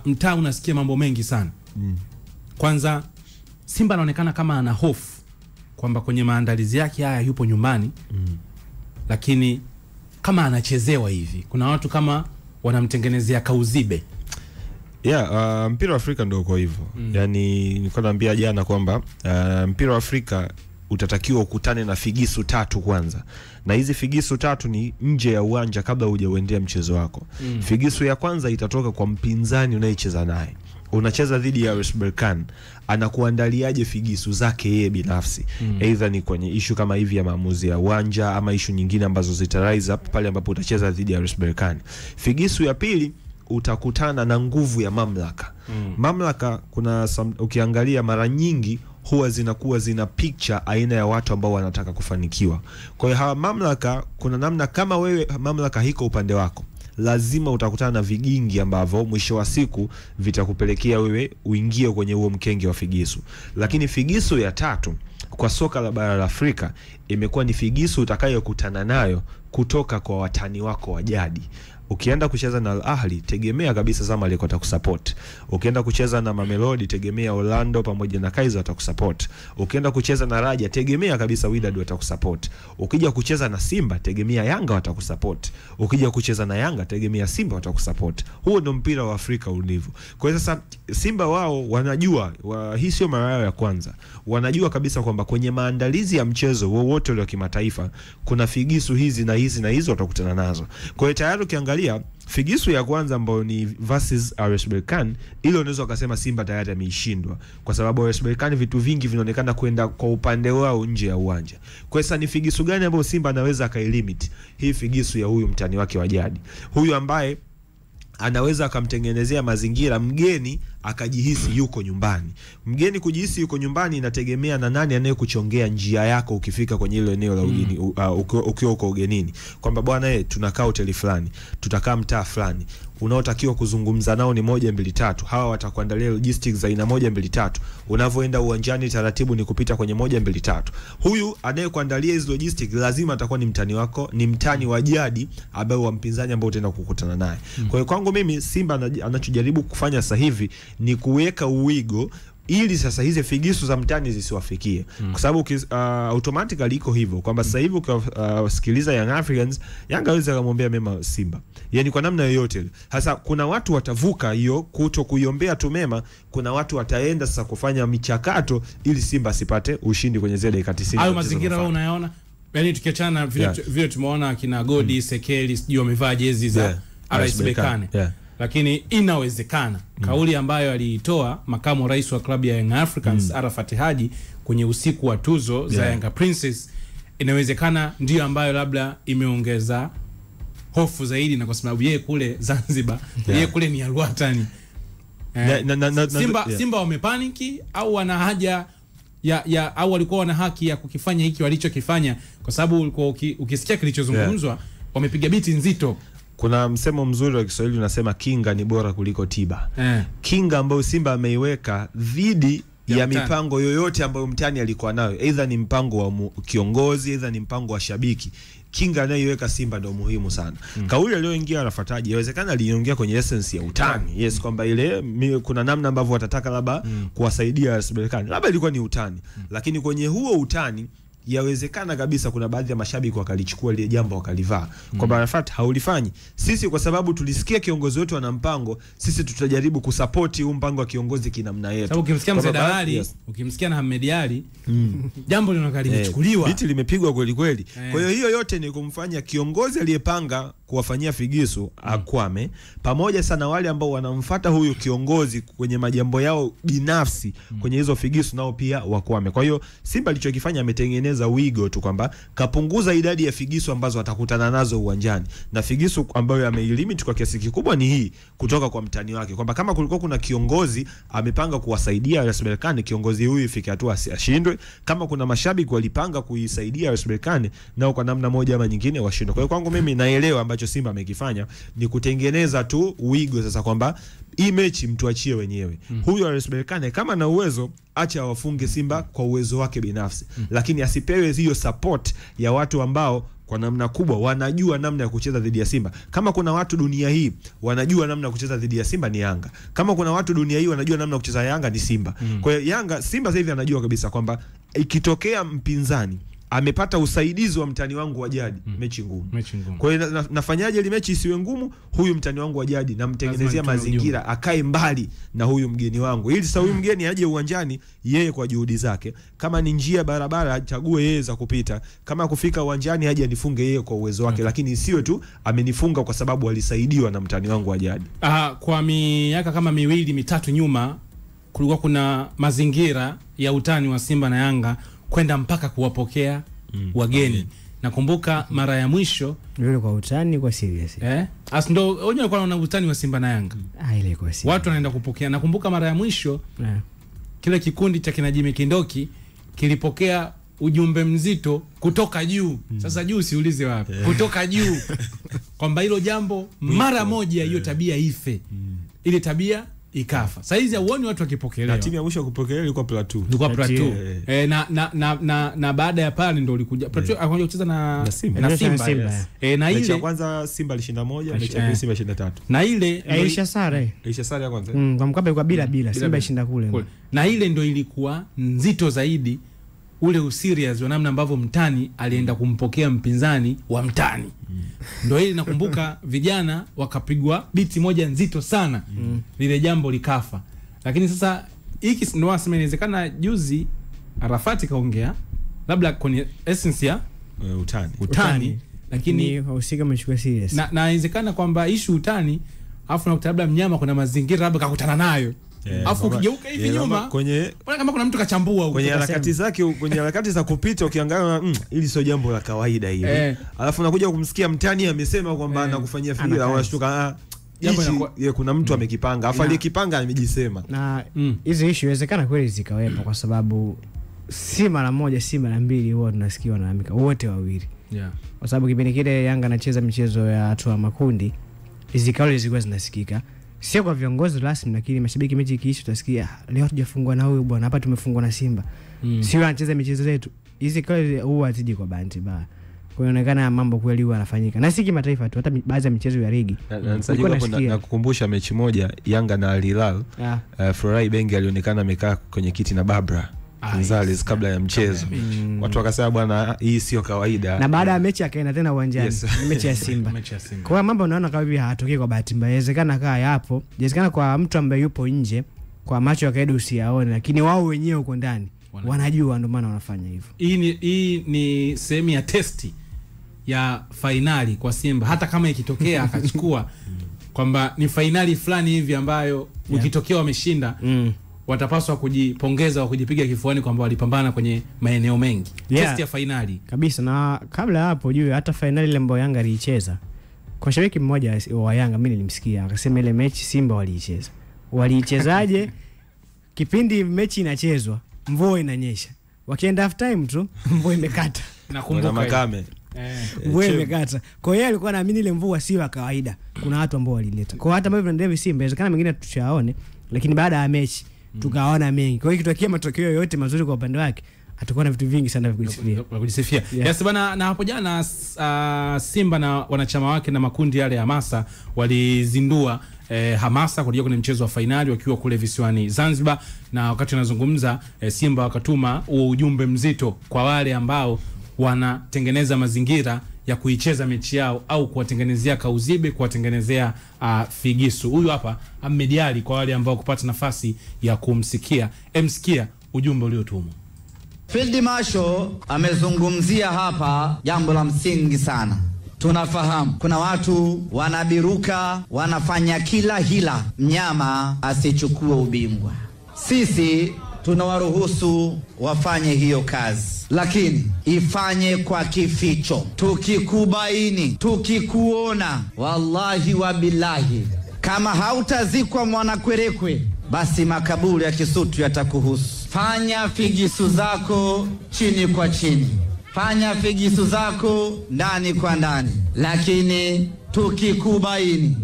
mtaa unasikia mambo mengi sana. Kwanza Simba anaonekana kama ana hofu kwamba kwenye maandalizi yake haya yupo nyumbani. Lakini kama anachezewa hivi, kuna watu kama wanamtengenezea kauzibe. Mpira wa Afrika ndio uko hivyo. Yani nilikuwa naambia jana kwamba mpira wa Afrika utatakiwa ukutane na figisu 3 kwanza. Na hizi figisu 3 ni nje ya uwanja kabla hujauendea mchezo wako. Figisu ya kwanza itatoka kwa mpinzani unayecheza naye. Unacheza dhidi ya RS Berkane, anakuandaliaje figisu zake yeye binafsi? Either ni kwenye issue kama hivi ya maamuzi ya uwanja ama issue nyingine ambazo zita rise up pale ambapo utacheza dhidi ya RS Berkane. Figisu ya pili utakutana na nguvu ya mamlaka. Mamlaka ukiangalia mara nyingi huwa zinakuwa zina picture aina ya watu ambao wanataka kufanikiwa. Kwa hiyo hawa mamlaka, kuna namna kama wewe mamlaka hiko upande wako, lazima utakutana na vigingi ambavyo mwisho wa siku vitakupelekea wewe uingie kwenye huo mkenge wa figisu. Lakini figisu ya 3 kwa soka la bara la Afrika imekuwa ni figisu utakayokutana nayo kutoka kwa watani wako wa jadi. Ukienda kucheza na Al Ahly, tegemea kabisa Zamalek watakusupport. Ukienda kucheza na Mamelodi, tegemea Orlando pamoja na Kaizer watakusupport. Ukienda kucheza na Raja, tegemea kabisa Wydad watakusupport. Ukija kucheza na Simba, tegemea Yanga watakusupport. Ukija kucheza na Yanga, tegemea Simba watakusupport. Huo ndio mpira wa Afrika ulivyo. Kwa hiyo sasa Simba wao wanajua, hii sio mara yao ya kwanza. Wanajua kabisa kwamba kwenye maandalizi ya mchezo wowote ule wa kimataifa kuna figisu hizi na hizi na hizo watakutana nazo. Kwa hiyo tayari ukiangalia figisu ya kwanza ambayo ni versus RS Berkane, ile unaweza kusema Simba tayari ameishindwa kwa sababu RS Berkane vitu vingi vinaonekana kwenda kwa upande wao nje ya uwanja. Kwa hiyo ni figisu gani ambayo Simba anaweza akailimit? Hii figisu ya huyu mtani wake wa jadi. Huyu ambaye anaweza akamtengenezea mazingira mgeni akajihisi yuko nyumbani. Mgeni kujihisi yuko nyumbani inategemea na nani anayekuchongea njia yako ukifika kwenye ile eneo la ugeni, ukiwa uko ugenini. Kwamba bwana tunakaa hoteli fulani, tutakaa mtaa fulani. Unaotakiwa kuzungumza nao ni 1 2 3. Hawa watakuandalia logistics za aina 1 2 3. Unavoenda uwanjani taratibu ni kupita kwenye 1 2 3. Huyu anayekuandalia hizo logistics lazima atakuwa ni mtani wako, ni mtani wa jadi ambaye wa mpinzani ambao utaenda kukutana naye. Kwa hiyo kwangu mimi Simba anachojaribu kufanya sasa hivi ni kuweka uwigo ili sasa hizi figisu za mtani zisiwafikie. Kwa sababu automatically iko hivyo kwamba sasa hivi ukisikiliza Young Africans, Yanga hawezi kumwombea mema Simba. Yaani kwa namna yoyote. Sasa kuna watu watavuka hiyo kuto kuiombea tu mema, kuna watu wataenda sasa kufanya michakato ili Simba asipate ushindi kwenye zile dakika 90. Hayo mazingira wewe unayaona? Yaani tukiachana vile tumeona kina Godi, Sekeli, sijui wamevaa jezi za RS Berkane. Lakini inawezekana kauli ambayo aliitoa makamu rais wa klabu ya Young Africans Arafat Haji kwenye usiku wa tuzo za Yanga Princess, inawezekana ndio ambayo labda imeongeza hofu zaidi, na kwa sababu yeye kule Zanzibar, yeye kule ni Alwatani. Simba wamepaniki au wana haja au walikuwa wana haki ya kukifanya hiki walichokifanya, kwa sababu ulikuwa ukisikia kilichozungumzwa wamepiga biti nzito. Kuna msemo mzuri wa Kiswahili unasema kinga ni bora kuliko tiba. Kinga ambayo Simba ameiweka dhidi ya mipango yoyote ambayo mtani alikuwa nayo, either ni mpango wa kiongozi, either ni mpango wa shabiki, kinga anayoiweka Simba ndio muhimu sana. Kauli aliyoingia Arafataji inawezekana aliongea kwenye essence ya utani. Yes, kwamba ile kuna namna ambavyo watataka labda kuwasaidia RS Berkane, labda ilikuwa ni utani. Lakini kwenye huo utani yawezekana kabisa kuna baadhi ya mashabiki wakalichukua ile jambo wakalivaa. Kwa Arafat haulifanyi. Sisi kwa sababu tulisikia kiongozi wetu ana mpango, sisi tutajaribu kusupport huu mpango wa kiongozi kinamna yetu. Sababu ukimsikia Mzee Dalali, ukimsikia na Ahmed Ali, jambo linakaa limechukuliwa. Biti limepigwa kweli kweli. Kwa hiyo yote ni kumfanya kiongozi aliyepanga kuwafanyia figisu akwame, pamoja sana wale ambao wanamfuata huyu kiongozi kwenye majambo yao binafsi kwenye hizo figisu nao pia wakwame. Kwa hiyo Simba alichokifanya ametengeneza wigo tu kwamba kapunguza idadi ya figisu ambazo atakutana nazo uwanjani, na figisu ambayo ameilimit kwa kiasi kikubwa ni hii kutoka kwa mtani wake, kwamba kama kulikuwa kuna kiongozi amepanga kuwasaidia RS Berkane, kiongozi huyu ifike hatua ashindwe. Kama kuna mashabiki walipanga kuisaidia RS Berkane, nao kwa namna moja ama nyingine washindwe. Kwa hiyo kwangu mimi naelewa ambacho Simba amekifanya ni kutengeneza tu wigo sasa kwamba hii mechi mtuachie wenyewe. Huyu RS Berkane kama na uwezo acha wafunge Simba kwa uwezo wake binafsi, lakini asipewe hiyo support ya watu ambao kwa namna kubwa wanajua namna ya kucheza dhidi ya Simba. Kama kuna watu dunia hii wanajua namna ya kucheza dhidi ya Simba ni Yanga. Kama kuna watu dunia hii wanajua namna ya kucheza Yanga ni Simba. Kwa hiyo Simba sasa hivi anajua kabisa kwamba ikitokea mpinzani amepata usaidizi wa mtani wangu wa jadi, mechi ngumu. Kwa hiyo nafanyaje ile mechi isiwe ngumu? Huyu mtani wangu wa jadi namtengenezea mazingira akae mbali na huyu mgeni wangu, ili sasa huyu mgeni aje uwanjani yeye kwa juhudi zake. Kama ni njia barabara achague yeye za kupita, kama kufika uwanjani aje anifunge yeye kwa uwezo wake, lakini isiwe tu amenifunga kwa sababu alisaidiwa na mtani wangu wa jadi. Kwa miaka kama 2-3 nyuma kulikuwa kuna mazingira ya utani wa Simba na Yanga kwenda mpaka kuwapokea wageni. Nakumbuka mara ya mwisho ile kwa utani kwa serious. Ndo wenyewe walikuwa na utani wa Simba na Yanga. Ile kwa serious. Watu wanaenda kupokea. Nakumbuka mara ya mwisho kile kikundi cha kina Jimmy Kindoki kilipokea ujumbe mzito kutoka juu. Sasa juu siulize wapi. Kutoka juu. Kwamba hilo jambo mara moja hiyo tabia ife. Ile tabia ikafa. Sasa hizi huoni watu wakipokelewa. Na timu ya mwisho kupokelewa ilikuwa Plateau. Na baada ya pale ndo ulikuja Plateau akaanza kucheza na Simba. Na ile ya kwanza Simba alishinda 1, mechi ya Simba 23. Na ile Aisha sare ya kwanza. Kwa Mkapa ilikuwa bila Simba ishinda kule. Na ile ndo ilikuwa nzito zaidi, ule userious wa namna ambavyo mtani alienda kumpokea mpinzani wa mtani. Ndio ile nakumbuka vijana wakapigwa biti moja nzito sana. Lile jambo likafa. Lakini sasa hiki ndio wasema inawezekana juzi Arafati kaongea labda kwenye essence ya utani. Lakini husika mchukua serious. Na inawezekana kwamba issue utani afu na labda mnyama kuna mazingira labda kakutana nayo. Afu ukigeuka hivi nyuma kama kuna mtu kachambua huko kwenye harakati zake, kwenye harakati za kupita ukiangalia ili sio jambo la kawaida hili. Alafu unakuja kumsikia mtani amesema kwamba anakufanyia fikira, unashtuka kuna mtu amekipanga. Afu aliyekipanga amejisema. Na hizo issue inawezekana kweli zikawepo kwa sababu si mara moja si mara mbili huwa tunasikia wanaamika wote wawili. Kwa sababu kipindi kile Yanga anacheza michezo ya hatua makundi, hizo kauli zilikuwa zinasikika. Sio kwa viongozi rasmi, lakini mashabiki mechi ikiisha utasikia leo hatujafungwa na huyu bwana, hapa tumefungwa na Simba. Sio anacheza michezo yetu. Hizi kauli huwa atiji kwa bahati mbaya. Kwa hiyo inaonekana mambo kweli huwa yanafanyika. Na si kimataifa tu, hata baadhi ya michezo ya ligi. Na kukumbusha mechi moja Yanga na Al Hilal, Florai Bengi alionekana amekaa kwenye kiti na Barbara Gonzalez kabla ya mchezo. Watu wakasema bwana hii sio kawaida. Na baada ya mechi akaenda tena uwanjani. Mechi ya Simba. Kwa hiyo mambo unaona kama hivi hayatokei kwa bahati mbaya. Inawezekana kaa yapo. Inawezekana kwa mtu ambaye yupo nje kwa macho ya kawaida usiyaone, lakini wao wenyewe huko ndani wanajua, ndio maana wanafanya hivyo. Hii ni sehemu ya testi ya finali kwa Simba. Hata kama ikitokea akachukua kwamba ni finali fulani hivi ambayo ukitokea wameshinda, watapaswa kujipongeza au kujipiga kifuani kwamba walipambana kwenye maeneo mengi. Test ya finali kabisa. Na kabla hapo juu hata finali ile ambayo Yanga aliicheza, kwa shabiki mmoja wa Yanga mimi nilimsikia akasema ile mechi Simba waliicheza. Waliichezaje? Kipindi mechi inachezwa mvua inanyesha, wakienda half time tu mvua imekata. Nakumbuka Makame mvua imekata. Kwa hiyo alikuwa anaamini ile mvua sio kawaida, kuna watu ambao walileta. Kwa hata ambavyo ndio Simba inawezekana mengine tuchaone, lakini baada ya mechi tukaona mengi. Kwa hiyo kitokea matokeo yote mazuri kwa upande wake, atakuwa na vitu vingi sana vya kujisifia. Yes bana. Na hapo jana Simba na wanachama wake na makundi yale ya hamasa walizindua hamasa kuja kwenye mchezo wa finali wakiwa kule visiwani Zanzibar. Na wakati wanazungumza Simba wakatuma ujumbe mzito kwa wale ambao wanatengeneza mazingira ya kuicheza mechi yao au kuwatengenezea kauzibe, kuwatengenezea figisu. Huyu hapa Ahmed Ali kwa wale ambao kupata nafasi ya kumsikia. Msikia ujumbe uliotumwa. Field Marshal amezungumzia hapa jambo la msingi sana. Tunafahamu kuna watu wanabiruka, wanafanya kila hila mnyama asichukue ubingwa. Sisi tunawaruhusu wafanye hiyo kazi, lakini ifanye kwa kificho. Tukikubaini, tukikuona, wallahi wa billahi, kama hautazikwa Mwanakwerekwe, basi makaburi ya Kisutu yatakuhusu. Fanya figisu zako chini kwa chini, fanya figisu zako ndani kwa ndani, lakini tukikubaini,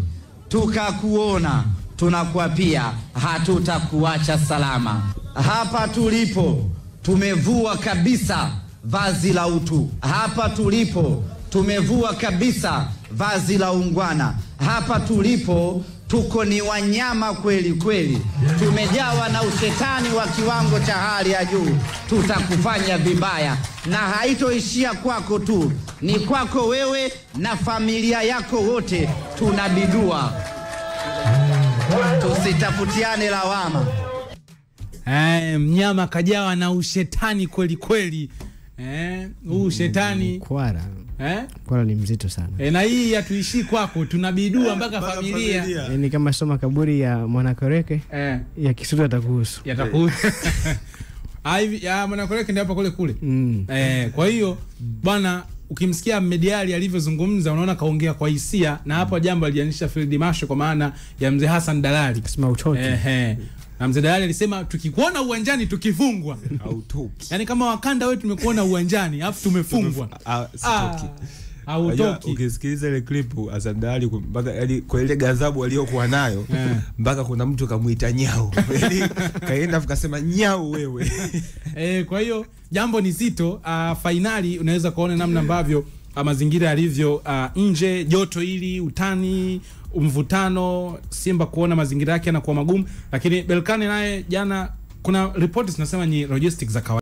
tukakuona, tunakuapia hatutakuacha salama. Hapa tulipo tumevua kabisa vazi la utu. Hapa tulipo tumevua kabisa vazi la ungwana. Hapa tulipo tuko ni wanyama kweli kweli, tumejawa na ushetani wa kiwango cha hali ya juu. Tutakufanya vibaya, na haitoishia kwako tu, ni kwako wewe na familia yako wote. Tunabidua, tusitafutiane lawama. Mnyama kajawa na ushetani kweli kweli. Huu shetani Kwara ni mzito sana. Na hii hatuishi kwako, tunabidua mpaka familia. Ni kama soma kaburi ya Mwanakoreke ya Kisutu atakuhusu. Yatakuhusu. Ya Mwanakoreke ndio hapa kule. Kwa hiyo bwana, ukimsikia Mediali alivyozungumza unaona kaongea kwa hisia, na hapo jambo alianisha Field Marshal kwa maana ya Mzee Hassan Dalali. Sema utoki. Na Mzee Dalali alisema tukikuona uwanjani tukifungwa hautoki. Yani kama Wakanda wewe tumekuona uwanjani afu tumefungwa. Sitoki. Hautoki. Ukisikiliza ile clip Hassan Dalali mpaka yani kwa ile ghadhabu aliyokuwa nayo mpaka kuna mtu kamuita nyau. Yani kaenda akasema nyau wewe. Kwa hiyo jambo ni zito. Finali unaweza kuona namna ambavyo mazingira yalivyo nje, joto hili, utani, mvutano, Simba kuona mazingira yake yanakuwa magumu, lakini Berkane naye jana kuna reports zinasema ni logistics za kawaida.